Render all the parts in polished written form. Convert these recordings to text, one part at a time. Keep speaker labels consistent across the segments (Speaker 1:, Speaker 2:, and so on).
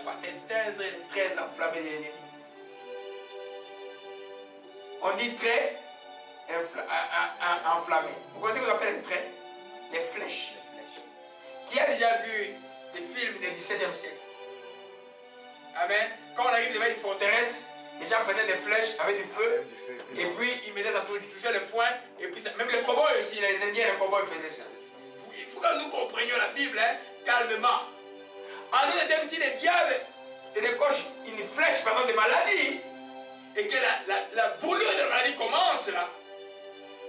Speaker 1: fois éteindre les traits enflammés de l'ennemi. On dit traits enflammés. Vous connaissez ce qu'on appelle les traits? Les flèches. Qui a déjà vu des films du XVIIe siècle? Amen. Quand on arrive devant une forteresse, les gens prenaient des flèches avec du feu, et puis ils mettaient ça, touchaient le foin, et puis ça, même les cow-boys aussi, les Indiens, les cow-boys faisaient ça. Il faut que nous comprenions la Bible, hein, calmement. En d'autres termes, si le diable te décoche une flèche, par exemple, de maladie, et que la brûlure de la maladie commence là,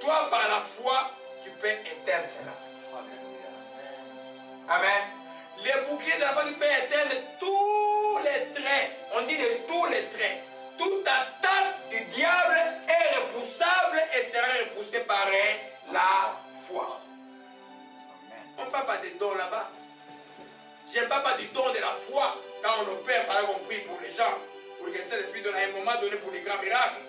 Speaker 1: toi, par la foi, tu peux éteindre cela. Amen. Les boucliers de la foi qui peuvent éteindre tous les traits. On dit de tous les traits. Toute attaque du diable est repoussable et sera repoussée par la foi. On ne parle pas des dons là-bas. Je ne parle pas du don de la foi quand on opère, par exemple, on prie pour les gens, pour que le Saint-Esprit donne à un moment donné pour les grands miracles.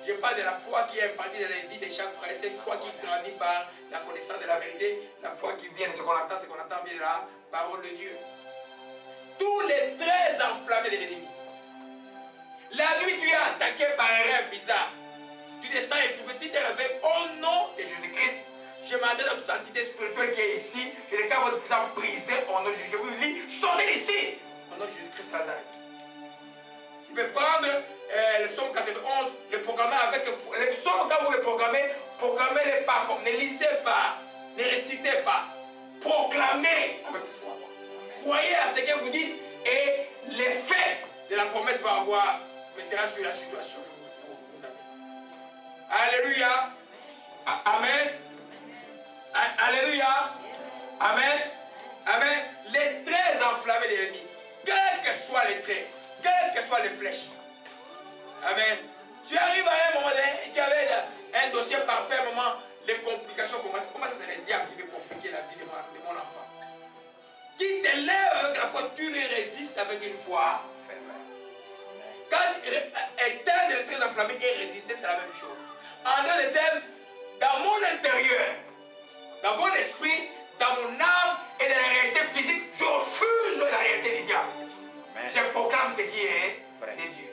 Speaker 1: Je parle de la foi qui est impartie dans la vie de chaque frère. C'est une foi qui grandit par la connaissance de la vérité. La foi qui vient de ce qu'on entend vient de la parole de Dieu. Tous les traits enflammés de l'ennemi. La nuit, tu es attaqué par un rêve bizarre. Tu descends et tu te réveilles au nom de Jésus-Christ. Je m'adresse à toute entité spirituelle qui est ici. Je déclare votre puissance brisée au nom de Jésus. Je vous dis, sortez d'ici au nom de Jésus-Christ Nazareth. Tu peux prendre le psaume 91, le programmer avec le psaume. Quand vous le programmez, programmez-les pas, ne lisez pas, ne récitez pas, proclamez avec foi. Croyez à ce que vous dites et l'effet de la promesse va avoir, mais sera sur la situation que vous avez. Alléluia. Amen. Alléluia. Amen. Amen. Les traits enflammés de l'ennemi, quels que soient les traits, quelles que soient les flèches. Amen. Tu arrives à un moment donné, tu avais un dossier parfait, à un moment, les complications, comment ça c'est le diable qui veut compliquer la vie de mon enfant. Qui te lève avec la foi, tu le résistes avec une foi fervente. Quand éteindre les traits enflammés et résister, c'est la même chose. En d'autres termes, dans mon intérieur, dans mon esprit, dans mon âme et dans la réalité physique, je refuse la réalité du diable. Je proclame ce qui est de Dieu.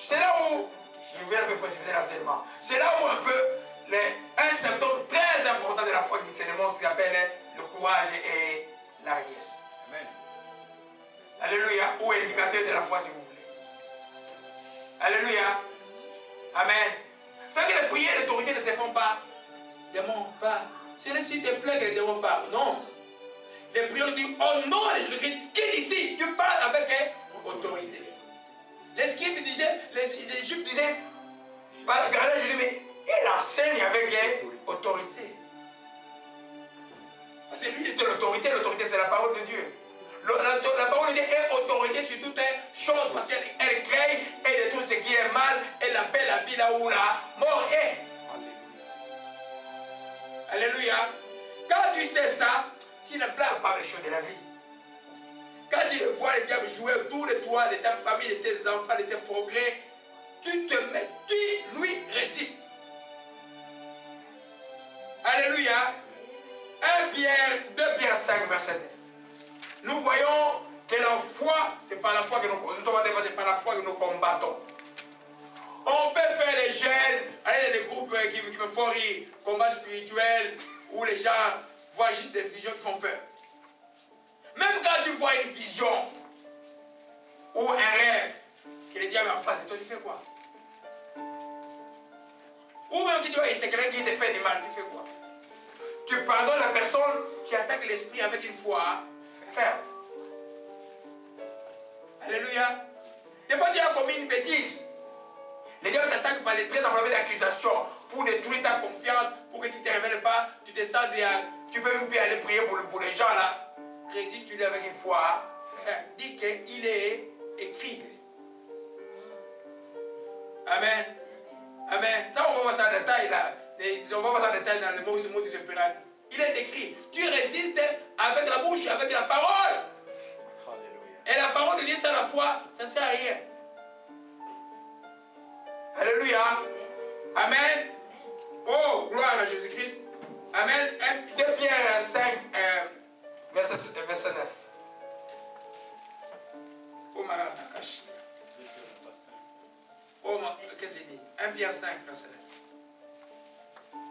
Speaker 1: C'est là où, je viens un peu préciser l'enseignement, c'est là où un peu, un symptôme très important de la foi qui se démontre, ce qu'on appelle le courage et la hardiesse. Alléluia, ou éducateur de la foi si vous voulez. Alléluia. Amen. C'est vrai que les prières d'autorité ne se font pas. Démon, pas. C'est le s'il te plaît que les démons parlent. Non. Les prières disent au nom de Jésus-Christ, quitte ici, tu parles avec autorité. Les scribes disaient, les juifs disaient, regardez Jésus, mais il enseigne avec autorité. Parce que lui, il était l'autorité, l'autorité c'est la parole de Dieu. La parole de Dieu est autorité sur toute chose parce qu'elle crée et détruit ce qui est mal, elle appelle la vie là où la mort est. Alléluia. Quand tu sais ça, tu ne plaques pas les choses de la vie. Quand tu le vois le diable jouer autour de toi, de ta famille, de tes enfants, de tes progrès, tu te mets, tu lui résistes. Alléluia. 1 Pierre, 2 Pierre 5, verset 9. Nous voyons que la foi, c'est par la foi que nous sommes c'est par la foi que nous combattons. On peut faire les gènes, aller dans des groupes qui me font rire, combat spirituel, où les gens voient juste des visions qui font peur. Même quand tu vois une vision ou un rêve, que le diable est en face de toi, tu fais quoi? Ou même que tu vois, c'est quelqu'un qui te fait du mal, tu fais quoi? Tu pardonnes la personne qui attaque l'esprit avec une foi ferme. Alléluia. Des fois, tu as commis une bêtise. Le diable t'attaque par les traits enflammés d'accusation pour détruire ta confiance, pour que tu ne te révèles pas, tu te sens bien. Tu peux même plus aller prier pour les gens là. Résiste-lui avec une foi ferme. Dis qu'il est écrit. Amen. Amen. Ça, on va voir ça en détail là. On va voir ça en détail dans le mot du Seigneur. Il est écrit. Tu résistes avec la bouche, avec la parole. Et la parole de Dieu sans la foi, ça ne sert à rien. Alléluia. Amen. Oh, gloire à Jésus-Christ. Amen. 2 Pierre 5, verset 9. Oh, qu'est-ce que j'ai dit? 1 Pierre 5, verset 9.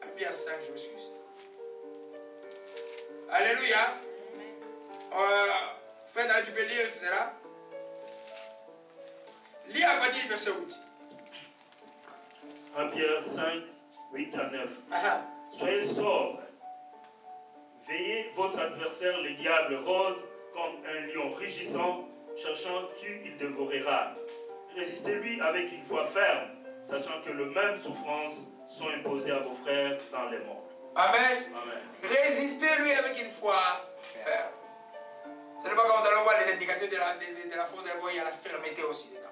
Speaker 1: 1 Pierre 5, je m'excuse. Alléluia. Fred, tu peux lire cela? Lis à partir du verset 8.
Speaker 2: 1 Pierre 5, 8 à 9. Soyez sobres. Veillez, votre adversaire, le diable, rôde comme un lion rugissant, cherchant qui il dévorera. Résistez-lui avec une foi ferme, sachant que les mêmes souffrances sont imposées à vos frères dans les morts.
Speaker 1: Amen.
Speaker 2: Amen.
Speaker 1: Résistez-lui avec une foi ferme. Ce n'est pas quand vous allez voir les indicateurs de la force de la voix, il y a la fermeté aussi dedans.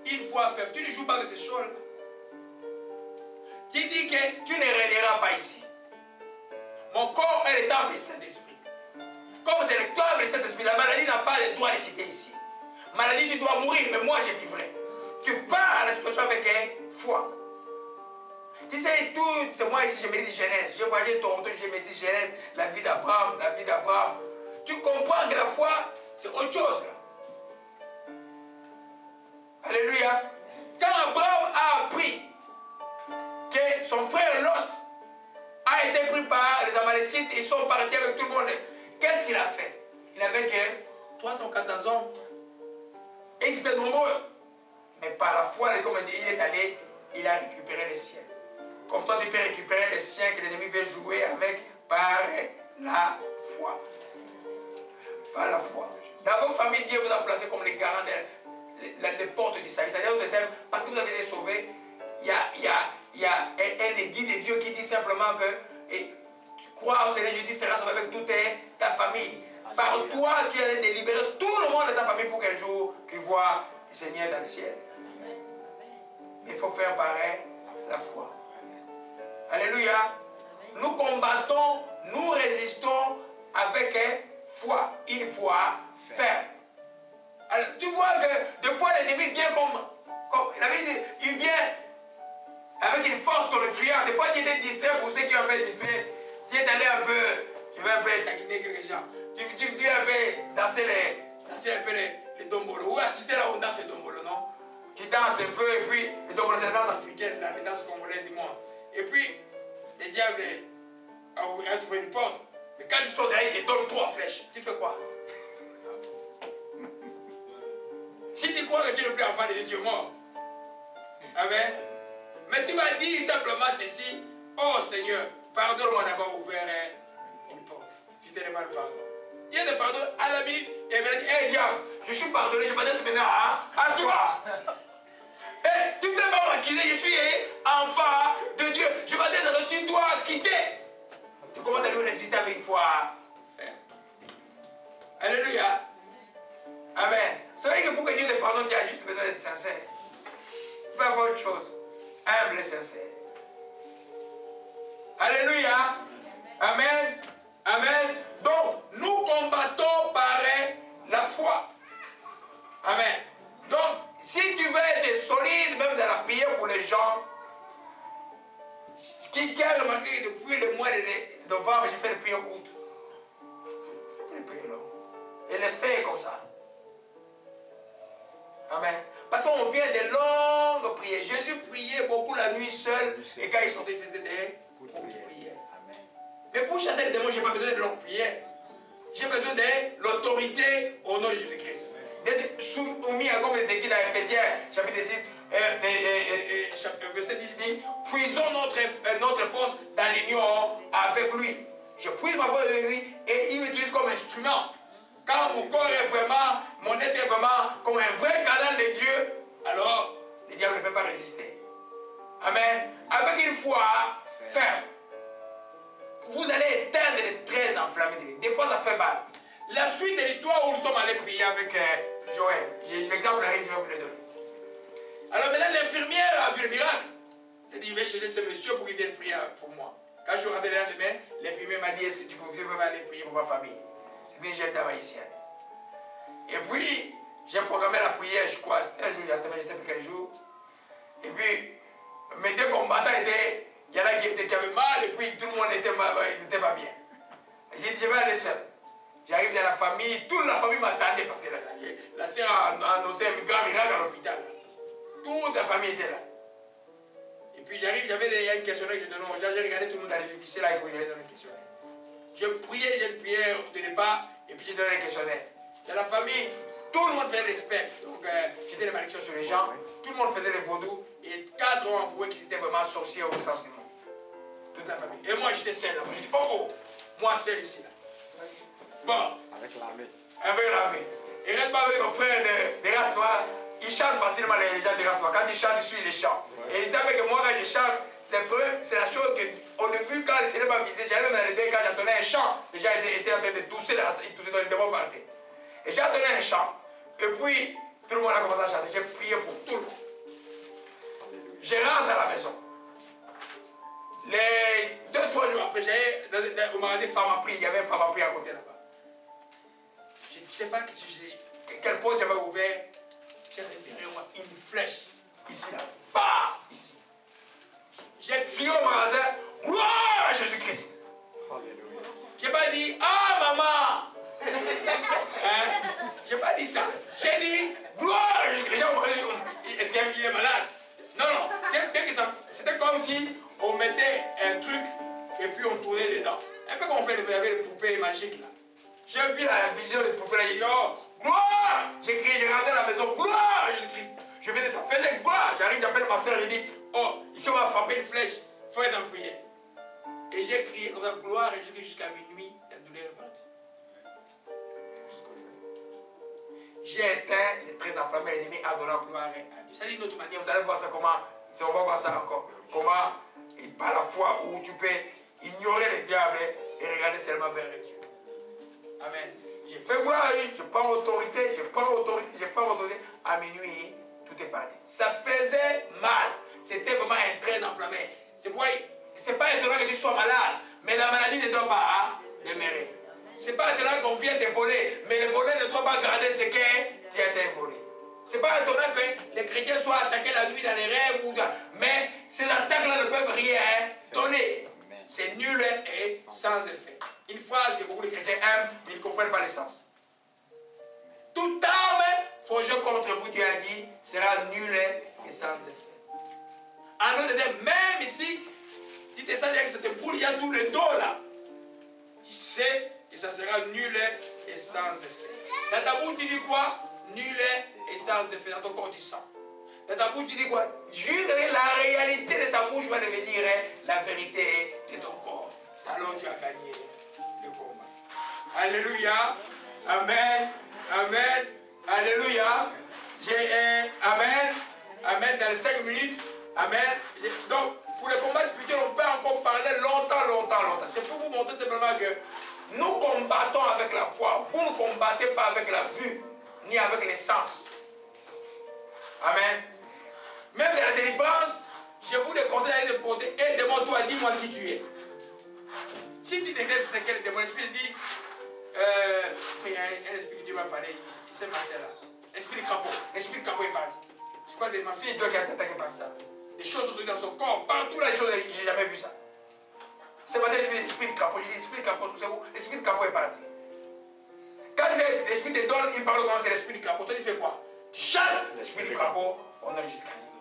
Speaker 1: Une foi ferme. Tu ne joues pas avec ces choses-là. Tu dis que tu ne régneras pas ici. Mon corps est le temple du Saint-Esprit. Comme c'est le temple du Saint-Esprit, la maladie n'a pas le droit de citer ici. Maladie, tu dois mourir, mais moi je vivrai. Tu pars à la situation avec foi. Tu sais, tout, c'est moi ici, je médite Genèse. Je voyais Toronto, je médite Genèse, la vie d'Abraham, la vie d'Abraham. Tu comprends que la foi, c'est autre chose. Là. Alléluia. Quand Abraham a appris que son frère Lot a été pris par les Amalécites, ils sont partis avec tout le monde. Qu'est-ce qu'il a fait? Il n'avait que 300 400 hommes. Et ils étaient nombreux. Mais par la foi, comme il est allé, il a récupéré les siens. Comme toi, tu peux récupérer les siens que l'ennemi veut jouer avec par la foi. Par la foi. Dans vos familles, Dieu vous a placé comme les garants des portes du salut. C'est-à-dire, parce que vous avez été sauvés, il y a un édit de Dieu qui dit simplement que tu crois au Seigneur, je dis, seras sauvé avec toute ta famille. Par toi, tu allais délibérer tout le monde de ta famille pour qu'un jour, tu vois le Seigneur dans le ciel. Mais il faut faire pareil la foi. Alléluia. Nous combattons, nous résistons avec foi, une foi ferme. Alors, tu vois que des fois l'ennemi vient comme il vient avec une force tonitruante. Des fois tu étais distrait, pour ceux qui sont un peu distraits, tu es allé un peu, je vais un peu taquiner quelques gens. Tu es un peu danser un peu les dombolos. Ou assister là où on danse les dombolos, non? Tu danses un peu et puis les dombolos c'est la danse africaine, là, les danses congolaises du monde. Et puis, le diable a trouvé une porte. Mais quand tu sors derrière, il te donne 3 flèches. Tu fais quoi? Si tu crois que tu n'es plus enfant de Dieu, tu es mort. Amen. Mais tu vas dire simplement ceci. Oh Seigneur, pardonne-moi d'avoir ouvert une porte. Je te demande pardon. Dieu te pardonne à la minute. Et il va dire, hé diable, je suis pardonné, je m'adresse maintenant à toi. Hey, tu peux pas m'accuser, je suis enfant de Dieu. Je m'adresse à toi, tu dois quitter. Tu commences à lui résister avec une foi ferme. Alléluia. Amen. C'est vrai que pour que Dieu te pardonne, tu as juste besoin d'être sincère. Tu peux avoir autre chose. Humble et sincère. Alléluia. Amen. Amen. Donc, nous combattons par la foi. Amen. Donc, si tu veux être solide, même dans la prière pour les gens, qui a remarqué que depuis le mois de novembre, j'ai fait des prières courtes. C'est pas des prières longues. Et les faits est comme ça. Amen. Parce qu'on vient de longues prières. Jésus priait beaucoup la nuit seul. Et quand il sortait, il faisait des courtes prières. Mais pour chasser les démons, je n'ai pas besoin de longues prières. J'ai besoin de l'autorité au nom de Jésus-Christ. D'être soumis à comme il était écrit dans Ephésiens, chapitre 6, verset 10 dit, puisons notre force dans l'union avec lui. Je puise ma force avec lui et il m'utilise comme instrument. Quand mon corps est vraiment, mon être est vraiment comme un vrai canal de Dieu, alors le diable ne peut pas résister. Amen. Avec une foi ferme, vous allez éteindre les traits enflammés. Des fois, ça fait mal. La suite de l'histoire où nous sommes allés prier avec Joël, l'exemple arrive, je vais vous le donner. Alors maintenant, l'infirmière a vu le miracle. Elle dit, je vais chercher ce monsieur pour qu'il vienne prier pour moi. Quand je suis rentré le lendemain, l'infirmière m'a dit, est-ce que tu peux aller prier pour ma famille? C'est bien, j'aime d'abord ici. Et puis, j'ai programmé la prière, je crois, un jour, il y a semaine, je ne sais plus quel jour. Et puis, mes deux combattants étaient, il y en a qui avaient mal, et puis tout le monde n'était pas bien. J'ai dit, je vais aller seul. J'arrive dans la famille, toute la famille m'attendait parce que la sœur a annoncé un grand miracle à l'hôpital. Toute la famille était là. Et puis j'arrive, j'avais un questionnaire que je donnais aux gens, j'ai regardé tout le monde dans les lycées, là, il faut que j'aille donner un questionnaire. Je priais, j'ai une prière de départ, et puis j'ai donné un questionnaire. Dans la famille, tout le monde faisait l'espère. Donc j'étais les malédictions sur les gens, tout le monde faisait les vaudous, et 4 ont avoué qu'ils étaient vraiment sorciers au sens du mot. Toute la famille. Et moi j'étais seul là. Je dis, oh, moi seul ici là. Bon. Avec l'armée. Avec l'armée. Il reste pas avec nos frères de race noire. Ils chantent facilement les gens de race noire. Quand ils chantent, ils suivent les chants. Et ils savent que moi, quand je chante, c'est la chose qu'au début, quand les Seigneur m'a visité, j'allais dans les deux, quand j'entendais un chant, les gens étaient en train de tousser, ils toussaient dans les démons par terre. Et j'ai entendu un chant. Et puis, tout le monde a commencé à chanter. J'ai prié pour tout le monde. Je rentre à la maison. Les 2-3 jours après, j'allais au magasin Pharmaprix. Il y avait un Pharmaprix à côté là-bas. Je ne sais pas quelle porte j'avais ouvert. J'ai derrière moi une flèche. Ici, là. Bah, ici. J'ai crié au magasin, gloire à Jésus-Christ. Je n'ai pas dit, ah maman. Hein? Je n'ai pas dit ça. J'ai dit, gloire à Jésus-Christ. Les gens m'ont dit, est-ce qu'il est malade? Non, non. Dès que ça, c'était comme si on mettait un truc et puis on tournait dedans. Un peu comme on fait avec les poupées magiques là. J'ai vu la vision des poupées là, j'ai dit, oh, gloire! J'ai crié, j'ai rentré à la maison, gloire à Jésus-Christ. Je venais, ça faisait gloire. J'arrive, j'appelle ma soeur, je dis, oh, ici on va frapper une flèche, il faut être en prière. Et j'ai crié comme ça, gloire à Jésus-Christ jusqu'à minuit, la douleur est partie. Jusqu'au jour. J'ai éteint les traits enflammés, l'ennemi adorant gloire à Dieu. Ça dit d'une autre manière, vous allez voir ça comment, on va voir ça encore. Comment, et par la foi où tu peux ignorer le diable et regarder seulement vers Dieu. Amen. J'ai fait gloire à lui, je prends autorité, à minuit, tout est parti. Ça faisait mal. C'était vraiment un trait enflammé. C'est pas étonnant que tu sois malade, mais la maladie ne doit pas demeurer. C'est pas étonnant qu'on vienne te voler, mais le voleur ne doit pas garder ce que tu as été volé. C'est pas étonnant que les chrétiens soient attaqués la nuit dans les rêves, mais ces attaques-là ne peuvent rien donner. C'est nul et sans effet. Une phrase que beaucoup de chrétiens aiment, mais ils ne comprennent pas le sens. Toute arme forgée contre vous, Dieu a dit, sera nulle et sans effet. En d'autres termes, même ici, tu te sens avec cette boule, il y a tout le dos là. Tu sais que ça sera nul et sans effet. Dans ta bouche, tu dis quoi? Nul et sans effet. Dans ton corps, tu sens. Dans ta bouche, tu dis quoi? Juste la réalité de ta bouche va devenir la vérité de ton corps. Alors tu as gagné le combat. Alléluia. Amen. Amen. Alléluia. Amen. Amen. Dans les 5 minutes. Amen. Donc, pour le combat spirituel, on peut encore parler longtemps. C'est pour vous montrer simplement que nous combattons avec la foi. Vous ne combattez pas avec la vue, ni avec les sens. Amen. Même dans la délivrance, je vous conseille d'aller porter un démon, toi, dis-moi qui tu es. Si tu déclares c'est quel démon, l'esprit dit, il y a un esprit qui Dieu m'a parlé, il s'est maté là. L'esprit du crapaud est parti. Je crois que c'est ma fille Joe qui a été attaquée par ça. Les choses sont dans son corps, partout là, les choses, je n'ai jamais vu ça. Ce matin, l'esprit du crapaud, j'ai dit, l'esprit du crapaud, tu sais où? L'esprit du crapaud est parti. Quand l'esprit te donne, il parle comme c'est l'esprit du crapaud. Toi, tu fais quoi? Tu chasses l'esprit du crapaud au nom de Jésus-Christ.